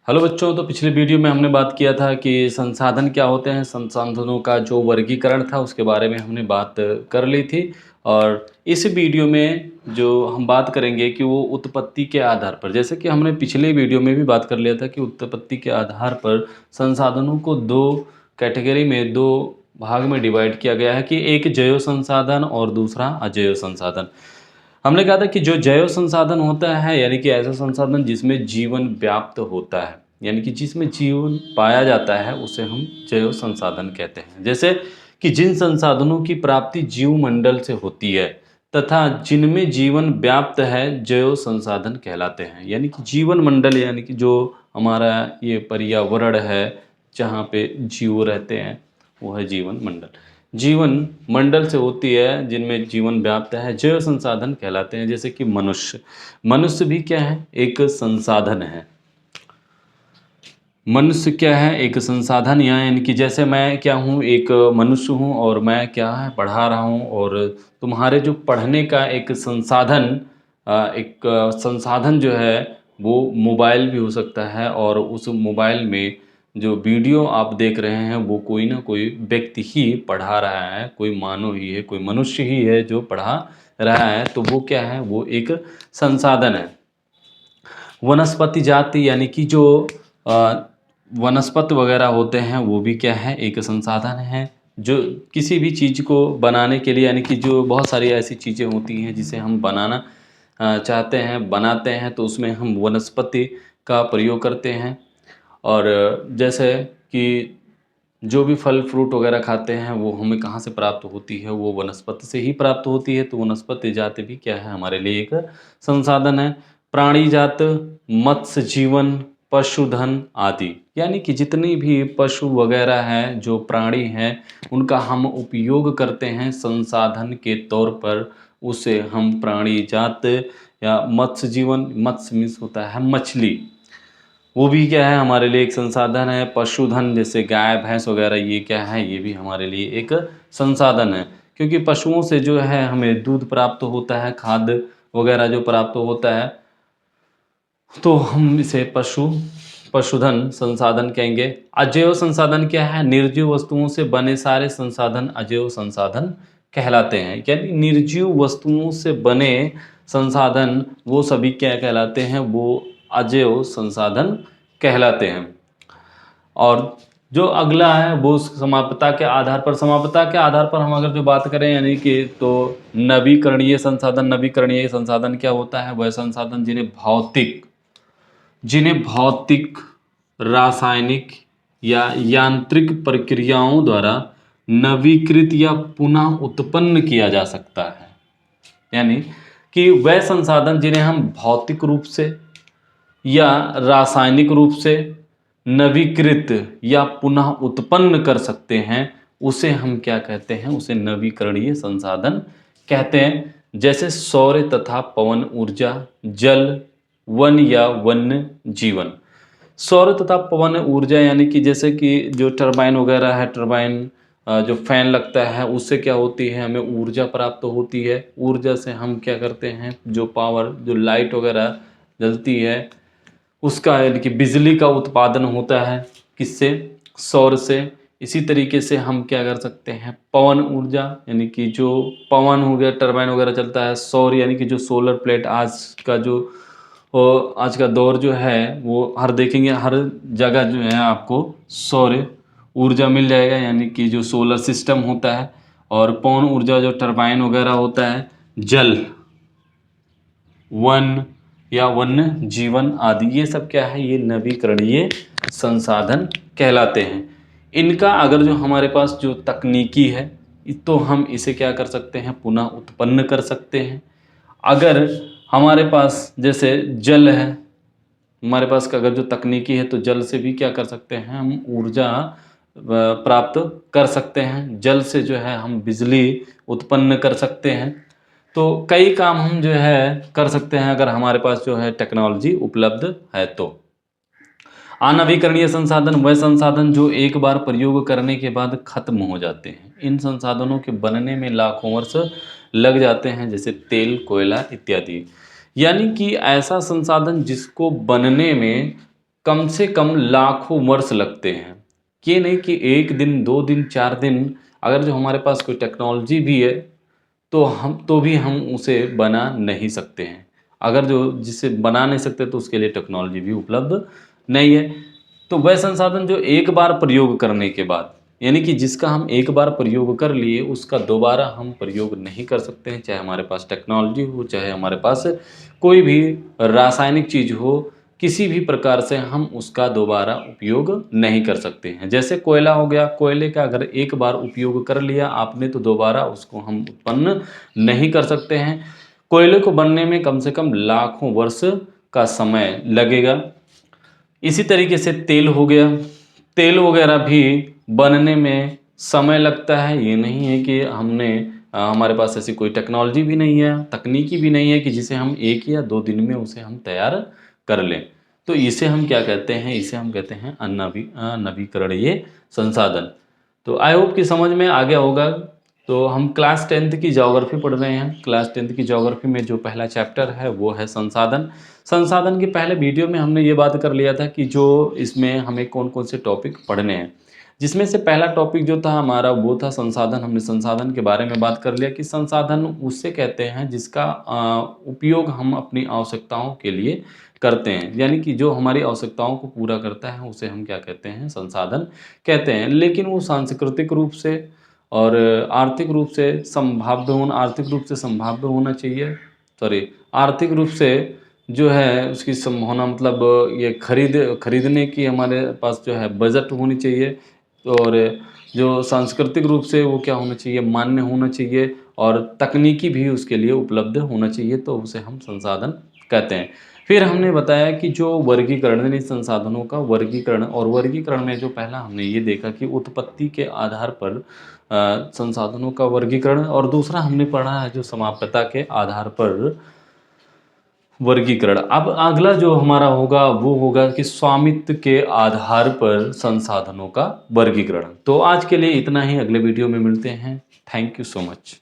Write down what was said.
Hello बच्चों, तो पिछले वीडियो में हमने बात किया था कि संसाधन क्या होते हैं। संसाधनों का जो वर्गीकरण था उसके बारे में हमने बात कर ली थी। और इस वीडियो में जो हम बात करेंगे कि वो उत्पत्ति के आधार पर, जैसे कि हमने पिछले वीडियो में भी बात कर लिया था कि उत्पत्ति के आधार पर संसाधनों को दो कैटेगरी में, दो भाग में डिवाइड किया गया है कि एक जैव संसाधन और दूसरा अजैव संसाधन। हमने कहा था कि जो जैव संसाधन होता है यानी कि ऐसा संसाधन जिसमें जीवन व्याप्त होता है, यानी कि जिसमें जीवन पाया जाता है, उसे हम जैव संसाधन कहते हैं। जैसे कि जिन संसाधनों की प्राप्ति जीवमंडल से होती है तथा जिनमें जीवन व्याप्त है, जैव संसाधन कहलाते हैं। यानी कि जीवन मंडल यानी कि जो हमारा ये पर्यावरण है जहाँ पे जीव रहते हैं, वो है जीवन मंडल। जीवन मंडल से होती है जिनमें जीवन व्याप्त है, जैव संसाधन कहलाते हैं। जैसे कि मनुष्य, मनुष्य भी क्या है, एक संसाधन है। मनुष्य क्या है, एक संसाधन। यानी कि जैसे मैं क्या हूँ, एक मनुष्य हूँ और मैं क्या है, पढ़ा रहा हूँ, और तुम्हारे जो पढ़ने का एक संसाधन, एक संसाधन जो है वो मोबाइल भी हो सकता है। और उस मोबाइल में जो वीडियो आप देख रहे हैं वो कोई ना कोई व्यक्ति ही पढ़ा रहा है, कोई मानव ही है, कोई मनुष्य ही है जो पढ़ा रहा है। तो वो क्या है, वो एक संसाधन है। वनस्पति जाति यानी कि जो वनस्पति वगैरह होते हैं वो भी क्या है, एक संसाधन है। जो किसी भी चीज़ को बनाने के लिए, यानी कि जो बहुत सारी ऐसी चीज़ें होती हैं जिसे हम बनाना चाहते हैं, बनाते हैं, तो उसमें हम वनस्पति का प्रयोग करते हैं। और जैसे कि जो भी फल फ्रूट वगैरह खाते हैं वो हमें कहाँ से प्राप्त होती है, वो वनस्पति से ही प्राप्त होती है। तो वनस्पति जाति भी क्या है, हमारे लिए एक संसाधन है। प्राणी जात, मत्स्य जीवन, पशुधन आदि, यानी कि जितनी भी पशु वगैरह हैं, जो प्राणी हैं, उनका हम उपयोग करते हैं संसाधन के तौर पर। उसे हम प्राणी जात या मत्स्य जीवन, मत्स्य मीन्स होता है मछली, वो भी क्या है, हमारे लिए एक संसाधन है। पशुधन जैसे गाय भैंस वगैरह, ये क्या है, ये भी हमारे लिए एक संसाधन है। क्योंकि पशुओं से जो है हमें दूध प्राप्त होता है, खाद्य वगैरह जो प्राप्त होता है, तो हम इसे पशुधन संसाधन कहेंगे। अजैव संसाधन क्या है, निर्जीव वस्तुओं से बने सारे संसाधन अजैव संसाधन कहलाते हैं। यानी निर्जीव वस्तुओं से बने संसाधन वो सभी क्या कहलाते हैं, वो अजैव संसाधन कहलाते हैं। और जो अगला है वो समाप्यता के आधार पर। समाप्यता के आधार पर हम अगर जो बात करें, यानी कि तो नवीकरणीय संसाधन। नवीकरणीय संसाधन क्या होता है, वह संसाधन जिन्हें भौतिक, रासायनिक या यांत्रिक प्रक्रियाओं द्वारा नवीकृत या पुनः उत्पन्न किया जा सकता है। यानी कि वह संसाधन जिन्हें हम भौतिक रूप से या रासायनिक रूप से नवीकृत या पुनः उत्पन्न कर सकते हैं, उसे हम क्या कहते हैं, उसे नवीकरणीय संसाधन कहते हैं। जैसे सौर तथा पवन ऊर्जा, जल, वन या वन्य जीवन। सौर तथा पवन ऊर्जा यानी कि जैसे कि जो टरबाइन वगैरह है, टरबाइन जो फैन लगता है, उससे क्या होती है, हमें ऊर्जा प्राप्त होती है। ऊर्जा से हम क्या करते हैं, जो पावर, जो लाइट वगैरह जलती है, उसका यानी कि बिजली का उत्पादन होता है। किससे, सौर से। इसी तरीके से हम क्या कर सकते हैं, पवन ऊर्जा यानी कि जो पवन हो गया, टरबाइन वगैरह चलता है। सौर यानी कि जो सोलर प्लेट, आज का दौर जो है वो हर देखेंगे, हर जगह जो है आपको सौर ऊर्जा मिल जाएगा, यानी कि जो सोलर सिस्टम होता है। और पवन ऊर्जा जो टरबाइन वगैरह होता है। जल, वन या वन्य जीवन आदि, ये सब क्या है, ये नवीकरणीय संसाधन कहलाते हैं। इनका अगर जो हमारे पास जो तकनीकी है, तो हम इसे क्या कर सकते हैं, पुनः उत्पन्न कर सकते हैं। अगर हमारे पास जैसे जल है, हमारे पास का अगर जो तकनीकी है, तो जल से भी क्या कर सकते हैं, हम ऊर्जा प्राप्त कर सकते हैं। जल से जो है हम बिजली उत्पन्न कर सकते हैं। तो कई काम हम जो है कर सकते हैं अगर हमारे पास जो है टेक्नोलॉजी उपलब्ध है तो। अनवीकरणीय संसाधन वह संसाधन जो एक बार प्रयोग करने के बाद खत्म हो जाते हैं। इन संसाधनों के बनने में लाखों वर्ष लग जाते हैं, जैसे तेल, कोयला इत्यादि। यानी कि ऐसा संसाधन जिसको बनने में कम से कम लाखों वर्ष लगते हैं। ये नहीं कि 1 दिन, 2 दिन, 4 दिन, अगर जो हमारे पास कोई टेक्नोलॉजी भी है तो भी हम उसे बना नहीं सकते हैं। अगर जो जिसे बना नहीं सकते तो उसके लिए टेक्नोलॉजी भी उपलब्ध नहीं है। तो वह संसाधन जो एक बार प्रयोग करने के बाद, यानी कि जिसका हम एक बार प्रयोग कर लिए उसका दोबारा हम प्रयोग नहीं कर सकते हैं, चाहे हमारे पास टेक्नोलॉजी हो, चाहे हमारे पास कोई भी रासायनिक चीज़ हो, किसी भी प्रकार से हम उसका दोबारा उपयोग नहीं कर सकते हैं। जैसे कोयला हो गया, कोयले का अगर एक बार उपयोग कर लिया आपने तो दोबारा उसको हम उत्पन्न नहीं कर सकते हैं। कोयले को बनने में कम से कम लाखों वर्ष का समय लगेगा। इसी तरीके से तेल हो गया, तेल वगैरह भी बनने में समय लगता है। ये नहीं है कि हमारे पास ऐसी कोई टेक्नोलॉजी भी नहीं है, तकनीकी भी नहीं है कि जिसे हम 1 या 2 दिन में उसे हम तैयार कर लें। तो इसे हम क्या कहते हैं? इसे हम कहते हैं नवीकरणीय संसाधन। तो आई होप कि समझ में आ गया होगा। तो हम क्लास 10th की ज्योग्राफी पढ़ रहे हैं। क्लास 10th की ज्योग्राफी में जो पहला चैप्टर है वो है संसाधन। संसाधन के पहले वीडियो में हमने ये बात कर लिया था कि जो इसमें हमें कौन कौन से टॉपिक पढ़ने हैं, जिसमें से पहला टॉपिक जो था हमारा वो था संसाधन। हमने संसाधन के बारे में बात कर लिया कि संसाधन उससे कहते हैं जिसका उपयोग हम अपनी आवश्यकताओं के लिए करते हैं, यानी कि जो हमारी आवश्यकताओं को पूरा करता है उसे हम क्या कहते हैं? संसाधन कहते हैं। लेकिन वो सांस्कृतिक रूप से और आर्थिक रूप से संभाव्य होना चाहिए। सॉरी, आर्थिक रूप से जो है उसकी होना मतलब ये खरीदने की हमारे पास जो है बजट होनी चाहिए। और जो सांस्कृतिक रूप से वो क्या होना चाहिए? मान्य होना चाहिए और तकनीकी भी उसके लिए उपलब्ध होना चाहिए, तो उसे हम संसाधन कहते हैं। फिर हमने बताया कि जो वर्गीकरण यानी संसाधनों का वर्गीकरण, और वर्गीकरण में जो पहला हमने ये देखा कि उत्पत्ति के आधार पर संसाधनों का वर्गीकरण, और दूसरा हमने पढ़ा है जो समाप्यता के आधार पर वर्गीकरण। अब अगला जो हमारा होगा वो होगा कि स्वामित्व के आधार पर संसाधनों का वर्गीकरण। तो आज के लिए इतना ही, अगले वीडियो में मिलते हैं। Thank you so much.